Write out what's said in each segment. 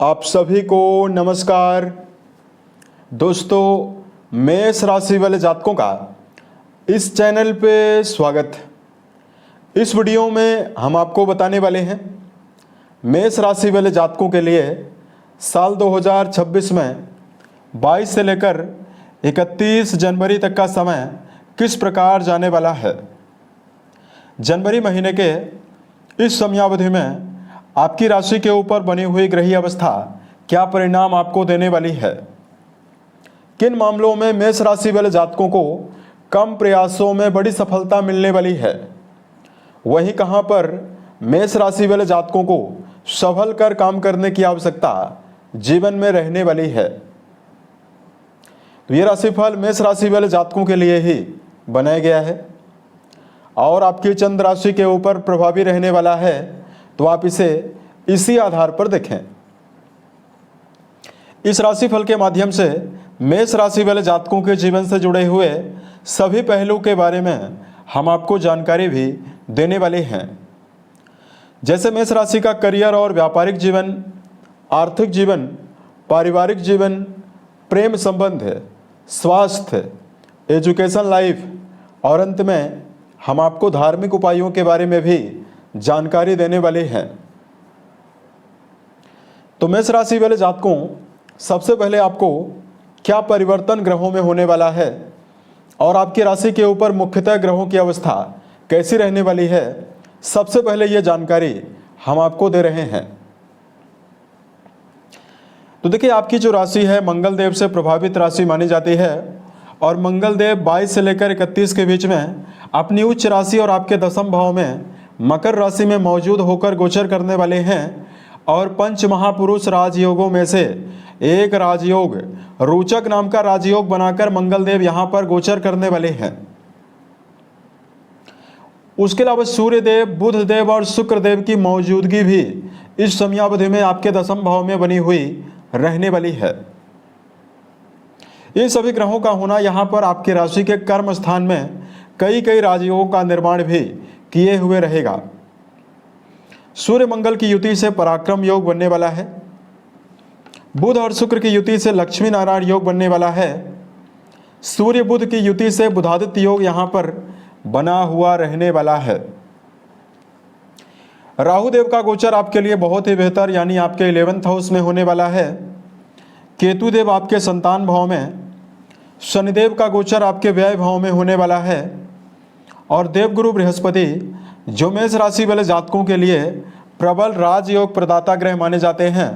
आप सभी को नमस्कार। दोस्तों, मेष राशि वाले जातकों का इस चैनल पे स्वागत। इस वीडियो में हम आपको बताने वाले हैं मेष राशि वाले जातकों के लिए साल 2026 में 22 से लेकर 31 जनवरी तक का समय किस प्रकार जाने वाला है। जनवरी महीने के इस समयावधि में आपकी राशि के ऊपर बनी हुई ग्रही अवस्था क्या परिणाम आपको देने वाली है। किन मामलों में मेष राशि वाले जातकों को कम प्रयासों में बड़ी सफलता मिलने वाली है, वहीं कहां पर मेष राशि वाले जातकों को संभल कर काम करने की आवश्यकता जीवन में रहने वाली है। तो ये राशिफल मेष राशि वाले जातकों के लिए ही बनाया गया है और आपकी चंद्र राशि के ऊपर प्रभावी रहने वाला है, तो आप इसे इसी आधार पर देखें। इस राशिफल के माध्यम से मेष राशि वाले जातकों के जीवन से जुड़े हुए सभी पहलू के बारे में हम आपको जानकारी भी देने वाले हैं, जैसे मेष राशि का करियर और व्यापारिक जीवन, आर्थिक जीवन, पारिवारिक जीवन, प्रेम संबंध, स्वास्थ्य, एजुकेशन लाइफ और अंत में हम आपको धार्मिक उपायों के बारे में भी जानकारी देने वाले हैं। तो मेष राशि वाले जातकों, सबसे पहले आपको क्या परिवर्तन ग्रहों में होने वाला है और आपकी राशि के ऊपर मुख्यतः ग्रहों की अवस्था कैसी रहने वाली है, सबसे पहले ये जानकारी हम आपको दे रहे हैं। तो देखिए, आपकी जो राशि है मंगल देव से प्रभावित राशि मानी जाती है और मंगल देव 22 से लेकर 31 के बीच में अपनी उच्च राशि और आपके दशम भाव में मकर राशि में मौजूद होकर गोचर करने वाले हैं और पंच महापुरुष राजयोगों में से एक राजयोग रोचक नाम का राजयोग बनाकर मंगल देव यहां पर गोचर करने वाले हैं। उसके अलावा सूर्य देव, बुध देव और शुक्र देव की मौजूदगी भी इस समयावधि में आपके दशम भाव में बनी हुई रहने वाली है। इन सभी ग्रहों का होना यहां पर आपकी राशि के कर्म स्थान में कई राजयोगों का निर्माण भी किए हुए रहेगा। सूर्य मंगल की युति से पराक्रम योग बनने वाला है। बुध और शुक्र की युति से लक्ष्मी नारायण योग बनने वाला है। सूर्य बुध की युति से बुधादित्य योग यहां पर बना हुआ रहने वाला है। राहु देव का गोचर आपके लिए बहुत ही बेहतर यानी आपके 11th हाउस में होने वाला है। केतु देव आपके संतान भाव में, शनिदेव का गोचर आपके व्यय भाव में होने वाला है और देवगुरु बृहस्पति जो मेष राशि वाले जातकों के लिए प्रबल राजयोग प्रदाता ग्रह माने जाते हैं,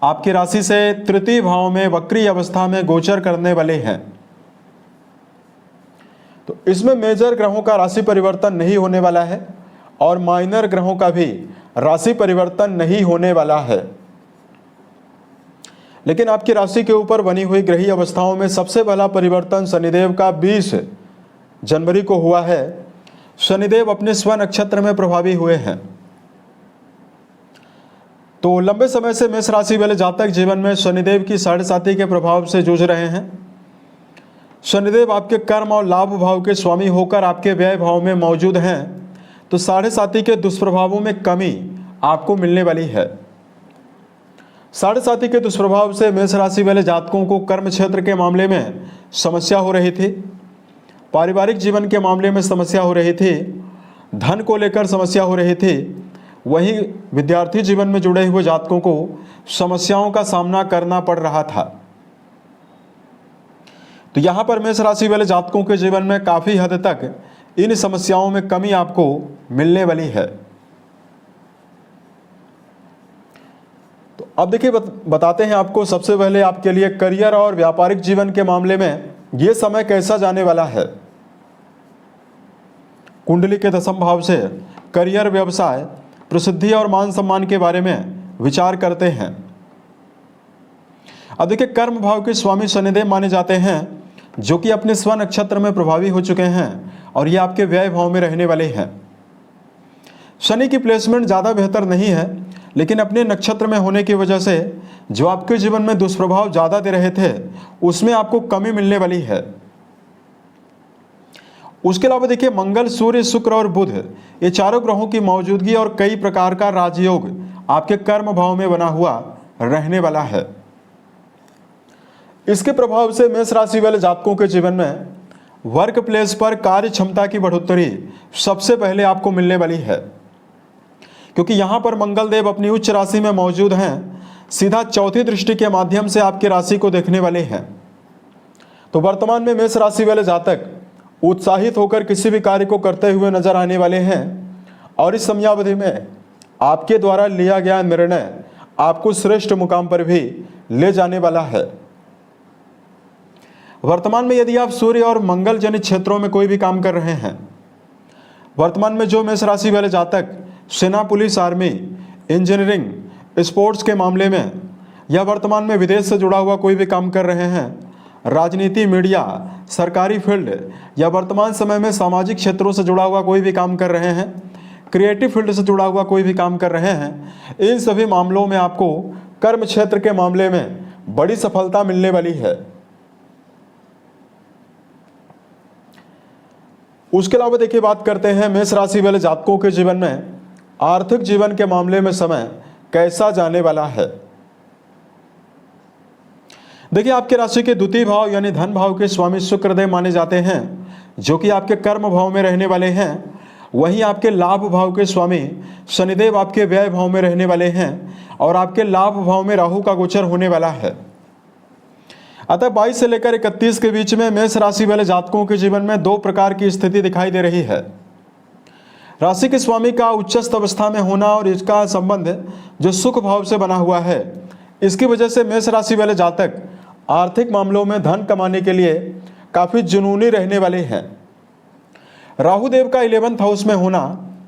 आपकी राशि से तृतीय भाव में वक्री अवस्था में गोचर करने वाले हैं। तो इसमें मेजर ग्रहों का राशि परिवर्तन नहीं होने वाला है और माइनर ग्रहों का भी राशि परिवर्तन नहीं होने वाला है। लेकिन आपकी राशि के ऊपर बनी हुई ग्रही अवस्थाओं में सबसे पहला परिवर्तन शनिदेव का 20 जनवरी को हुआ है। शनिदेव अपने स्व नक्षत्र में प्रभावी हुए हैं। तो लंबे समय से मेष राशि वाले जातक जीवन में शनिदेव की 7.5 के प्रभाव से जूझ रहे हैं। शनिदेव आपके कर्म और लाभ भाव के स्वामी होकर आपके व्यय भाव में मौजूद हैं, तो 7.5 के दुष्प्रभावों में कमी आपको मिलने वाली है। 7.5 के दुष्प्रभाव से मेष राशि वाले जातकों को कर्म क्षेत्र के मामले में समस्या हो रही थी, पारिवारिक जीवन के मामले में समस्या हो रही थी, धन को लेकर समस्या हो रही थी, वहीं विद्यार्थी जीवन में जुड़े हुए जातकों को समस्याओं का सामना करना पड़ रहा था। तो यहाँ पर मेष राशि वाले जातकों के जीवन में काफ़ी हद तक इन समस्याओं में कमी आपको मिलने वाली है। तो अब देखिए, बताते हैं आपको सबसे पहले आपके लिए करियर और व्यापारिक जीवन के मामले में ये समय कैसा जाने वाला है। कुंडली के दशम भाव से करियर, व्यवसाय, प्रसिद्धि और मान सम्मान के बारे में विचार करते हैं। अब देखिए, कर्म भाव के स्वामी शनिदेव माने जाते हैं जो कि अपने स्व नक्षत्र में प्रभावी हो चुके हैं और ये आपके व्यय भाव में रहने वाले हैं। शनि की प्लेसमेंट ज़्यादा बेहतर नहीं है, लेकिन अपने नक्षत्र में होने की वजह से जो आपके जीवन में दुष्प्रभाव ज़्यादा दे रहे थे उसमें आपको कमी मिलने वाली है। उसके अलावा देखिए, मंगल, सूर्य, शुक्र और बुध ये चारों ग्रहों की मौजूदगी और कई प्रकार का राजयोग आपके कर्म भाव में बना हुआ रहने वाला है। इसके प्रभाव से मेष राशि वाले जातकों के जीवन में वर्क प्लेस पर कार्य क्षमता की बढ़ोतरी सबसे पहले आपको मिलने वाली है, क्योंकि यहां पर मंगल देव अपनी उच्च राशि में मौजूद हैं, सीधा चौथी दृष्टि के माध्यम से आपकी राशि को देखने वाले हैं। तो वर्तमान में मेष राशि वाले जातक उत्साहित होकर किसी भी कार्य को करते हुए नजर आने वाले हैं और इस समयावधि में आपके द्वारा लिया गया निर्णय आपको श्रेष्ठ मुकाम पर भी ले जाने वाला है। वर्तमान में यदि आप सूर्य और मंगल जनित क्षेत्रों में कोई भी काम कर रहे हैं, वर्तमान में जो मेष राशि वाले जातक सेना, पुलिस, आर्मी, इंजीनियरिंग, स्पोर्ट्स के मामले में या वर्तमान में विदेश से जुड़ा हुआ कोई भी काम कर रहे हैं, राजनीति, मीडिया, सरकारी फील्ड या वर्तमान समय में सामाजिक क्षेत्रों से जुड़ा हुआ कोई भी काम कर रहे हैं, क्रिएटिव फील्ड से जुड़ा हुआ कोई भी काम कर रहे हैं, इन सभी मामलों में आपको कर्म क्षेत्र के मामले में बड़ी सफलता मिलने वाली है। उसके अलावा देखिए, बात करते हैं मेष राशि वाले जातकों के जीवन में आर्थिक जीवन के मामले में समय कैसा जाने वाला है। देखिए, आपके राशि के द्वितीय भाव यानी धन भाव के स्वामी शुक्रदेव माने जाते हैं, जो कि आपके कर्म भाव में रहने वाले हैं। वहीं आपके लाभ भाव के स्वामी शनिदेव आपके व्यय भाव में रहने वाले हैं और आपके लाभ भाव में राहु का गोचर होने वाला है। अतः 22 से लेकर 31 के बीच में मेष राशि वाले जातकों के जीवन में दो प्रकार की स्थिति दिखाई दे रही है। राशि के स्वामी का उच्चस्थ अवस्था में होना और इसका संबंध जो सुख भाव से बना हुआ है, इसकी वजह से मेष राशि वाले जातक आर्थिक मामलों में धन कमाने के लिए काफी जुनूनी रहने वाले हैं। राहु देव का 11th हाउस में होना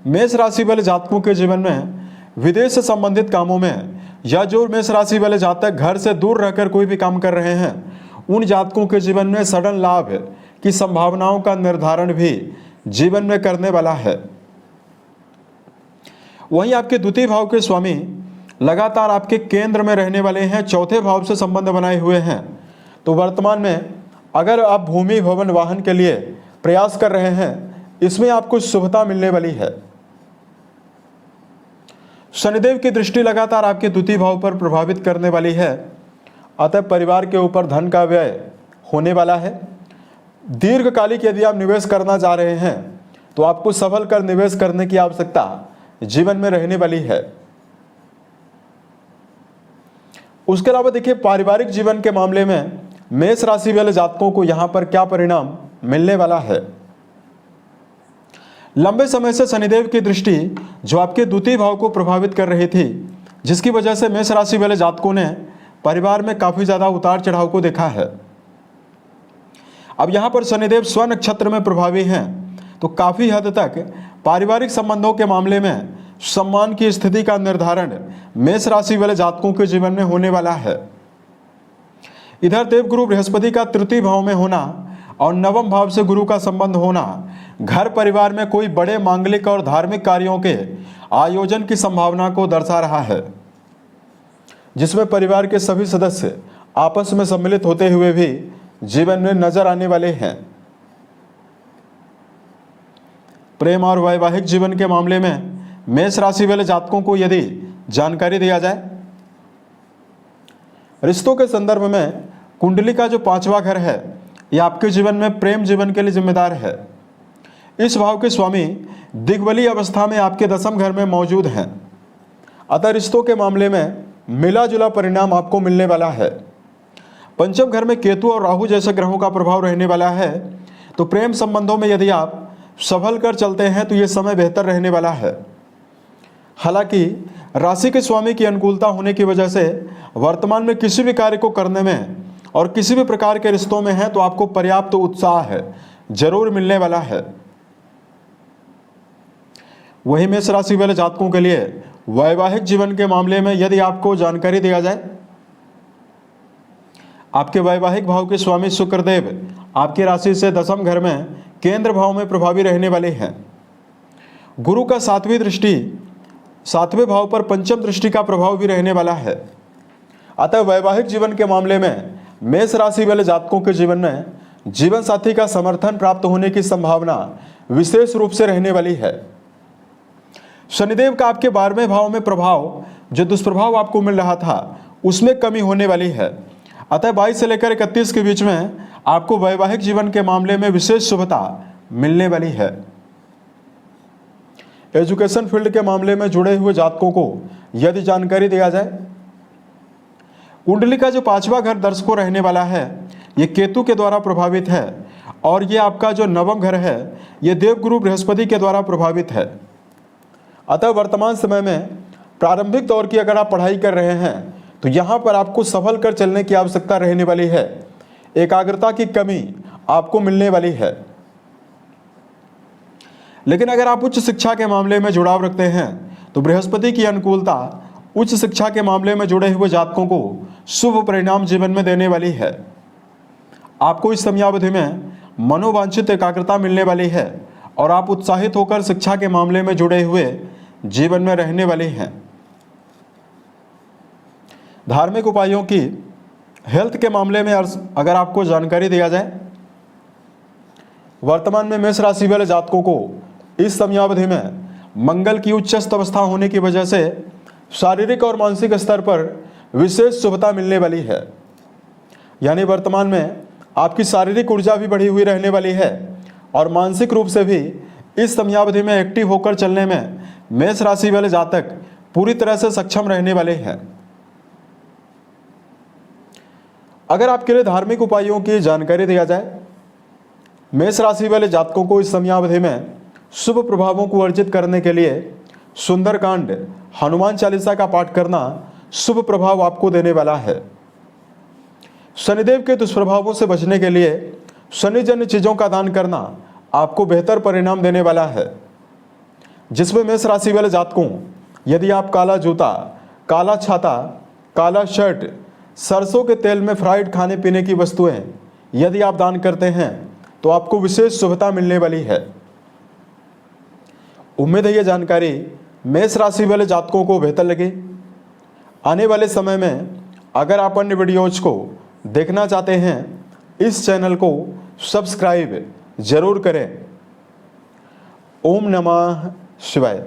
मेष राशि वाले जातकों के जीवन में विदेश से संबंधित कामों में, या जो मेष राशि वाले जातक घर से दूर रहकर कोई भी काम कर रहे हैं, उन जातकों के जीवन में सडन लाभ की संभावनाओं का निर्धारण भी जीवन में करने वाला है। वहीं आपके द्वितीय भाव के स्वामी लगातार आपके केंद्र में रहने वाले हैं, चौथे भाव से संबंध बनाए हुए हैं। तो वर्तमान में अगर आप भूमि, भवन, वाहन के लिए प्रयास कर रहे हैं, इसमें आपको शुभता मिलने वाली है। शनिदेव की दृष्टि लगातार आपके द्वितीय भाव पर प्रभावित करने वाली है, अतः परिवार के ऊपर धन का व्यय होने वाला है। दीर्घकालिक यदि आप निवेश करना चाह रहे हैं तो आपको सफल कर निवेश करने की आवश्यकता जीवन में रहने वाली है। उसके अलावा देखिए, पारिवारिक जीवन के मामले में मेष राशि वाले जातकों को यहां पर क्या परिणाम मिलने वाला है। लंबे समय से शनिदेव की दृष्टि जो आपके द्वितीय भाव को प्रभावित कर रही थी, जिसकी वजह से मेष राशि वाले जातकों ने परिवार में काफी ज्यादा उतार चढ़ाव को देखा है। अब यहां पर शनिदेव स्व नक्षत्र में प्रभावी हैं, तो काफी हद तक पारिवारिक संबंधों के मामले में सम्मान की स्थिति का निर्धारण मेष राशि वाले जातकों के जीवन में होने वाला है। इधर देवगुरु बृहस्पति का तृतीय भाव में होना और नवम भाव से गुरु का संबंध होना घर परिवार में कोई बड़े मांगलिक और धार्मिक कार्यों के आयोजन की संभावना को दर्शा रहा है, जिसमें परिवार के सभी सदस्य आपस में सम्मिलित होते हुए भी जीवन में नजर आने वाले हैं। प्रेम और वैवाहिक जीवन के मामले में मेष राशि वाले जातकों को यदि जानकारी दिया जाए, रिश्तों के संदर्भ में कुंडली का जो 5वां घर है, यह आपके जीवन में प्रेम जीवन के लिए जिम्मेदार है। इस भाव के स्वामी दिग्बली अवस्था में आपके 10वें घर में मौजूद हैं, अतः रिश्तों के मामले में मिला जुला परिणाम आपको मिलने वाला है। 5वें घर में केतु और राहु जैसे ग्रहों का प्रभाव रहने वाला है, तो प्रेम संबंधों में यदि आप सफल कर चलते हैं तो ये समय बेहतर रहने वाला है। हालांकि राशि के स्वामी की अनुकूलता होने की वजह से वर्तमान में किसी भी कार्य को करने में और किसी भी प्रकार के रिश्तों में है तो आपको पर्याप्त उत्साह है जरूर मिलने वाला है। वही मेष राशि वाले जातकों के लिए वैवाहिक जीवन के मामले में यदि आपको जानकारी दिया जाए, आपके वैवाहिक भाव के स्वामी शुक्रदेव आपकी राशि से 10वें घर में केंद्र भाव में प्रभावी रहने वाले हैं। गुरु का 7वीं दृष्टि 7वें भाव पर 5म दृष्टि का प्रभाव भी रहने वाला है। अतः वैवाहिक जीवन के मामले में मेष राशि वाले जातकों के जीवन में जीवन साथी का समर्थन प्राप्त होने की संभावना विशेष रूप से रहने वाली है। शनिदेव का आपके 12वें भाव में प्रभाव जो दुष्प्रभाव आपको मिल रहा था, उसमें कमी होने वाली है। अतः 22 से लेकर 31 के बीच में आपको वैवाहिक जीवन के मामले में विशेष शुभता मिलने वाली है। एजुकेशन फील्ड के मामले में जुड़े हुए जातकों को यदि जानकारी दिया जाए, कुंडली का जो 5वां घर दर्शकों रहने वाला है, ये केतु के द्वारा प्रभावित है और ये आपका जो 9वां घर है, ये देवगुरु बृहस्पति के द्वारा प्रभावित है। अतः वर्तमान समय में प्रारंभिक दौर की अगर आप पढ़ाई कर रहे हैं तो यहाँ पर आपको संभल कर चलने की आवश्यकता रहने वाली है। एकाग्रता की कमी आपको मिलने वाली है। लेकिन अगर आप उच्च शिक्षा के मामले में जुड़ाव रखते हैं तो बृहस्पति की अनुकूलता उच्च शिक्षा के मामले में जुड़े हुए जातकों को शुभ परिणाम जीवन में देने वाली है। आपको इस समयावधि में मनोवांछित एकाग्रता मिलने वाली है और आप उत्साहित होकर शिक्षा के मामले में जुड़े हुए जीवन में रहने वाले हैं। धार्मिक उपायों की हेल्थ के मामले में अगर आपको जानकारी दिया जाए, वर्तमान में मेष राशि वाले जातकों को इस समयावधि में मंगल की उच्चस्थ अवस्था होने की वजह से शारीरिक और मानसिक स्तर पर विशेष शुभता मिलने वाली है। यानी वर्तमान में आपकी शारीरिक ऊर्जा भी बढ़ी हुई रहने वाली है और मानसिक रूप से भी इस समयावधि में एक्टिव होकर चलने में मेष राशि वाले जातक पूरी तरह से सक्षम रहने वाले हैं। अगर आपके लिए धार्मिक उपायों की जानकारी दिया जाए, मेष राशि वाले जातकों को इस समयावधि में शुभ प्रभावों को अर्जित करने के लिए सुंदरकांड, हनुमान चालीसा का पाठ करना शुभ प्रभाव आपको देने वाला है। शनिदेव के दुष्प्रभावों से बचने के लिए शनिजन्य चीजों का दान करना आपको बेहतर परिणाम देने वाला है। जिसमें मेष राशि वाले जातकों, यदि आप काला जूता, काला छाता, काला शर्ट, सरसों के तेल में फ्राइड खाने पीने की वस्तुएं यदि आप दान करते हैं तो आपको विशेष शुभता मिलने वाली है। उम्मीद है ये जानकारी मेष राशि वाले जातकों को बेहतर लगे। आने वाले समय में अगर आप अन्य वीडियोज को देखना चाहते हैं, इस चैनल को सब्सक्राइब जरूर करें। ओम नमः शिवाय।